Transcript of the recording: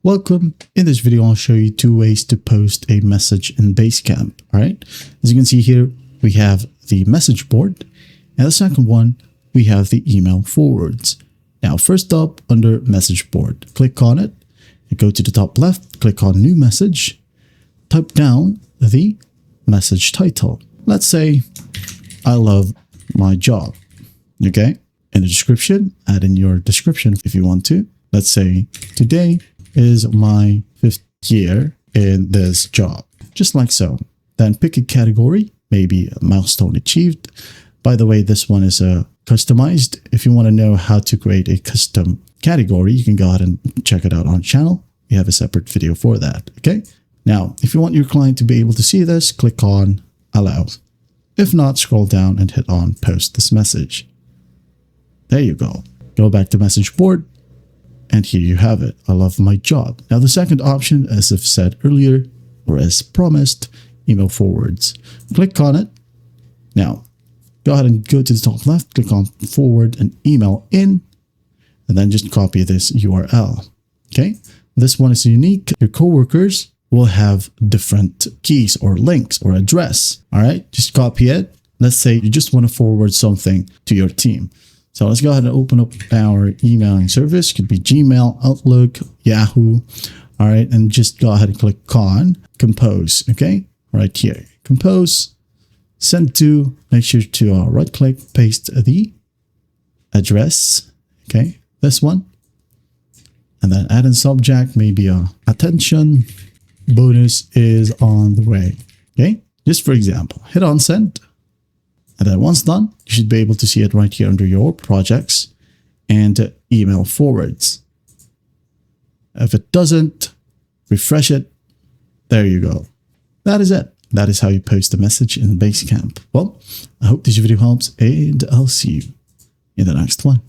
Welcome. In this video, I'll show you two ways to post a message in Basecamp. All right. As you can see here, we have the message board, and the second one, we have the email forwards. Now, first up, under message board, click on it and go to the top left, click on new message, type down the message title. Let's say, I love my job. Okay. In the description, add in your description if you want to. Let's say, today is my 5th year in this job, just like so. Then pick a category, maybe a milestone achieved. By the way, this one is customized. If you want to know how to create a custom category, you can go ahead and check it out on the channel. We have a separate video for that. Okay. Now, if you want your client to be able to see this, click on allow. If not, scroll down and hit on post this message. There you go. Go back to message board. And here you have it. I love my job. Now, the second option, as I've said earlier, or as promised, email forwards. Click on it. Now, go ahead and go to the top left, click on forward and email in, and then just copy this URL. Okay. This one is unique. Your coworkers will have different keys or links or address. All right. Just copy it. Let's say you just want to forward something to your team. So let's go ahead and open up our emailing service. Could be Gmail, Outlook, Yahoo. All right. And just go ahead and click on compose. Okay. Right here. Compose. Send to. Make sure to right click, paste the address. Okay. This one. And then add in subject, maybe attention. Bonus is on the way. Okay. Just for example, hit on send. And then once done, you should be able to see it right here under your projects and email forwards. If it doesn't, refresh it. There you go. That is it. That is how you post a message in Basecamp. Well, I hope this video helps, and I'll see you in the next one.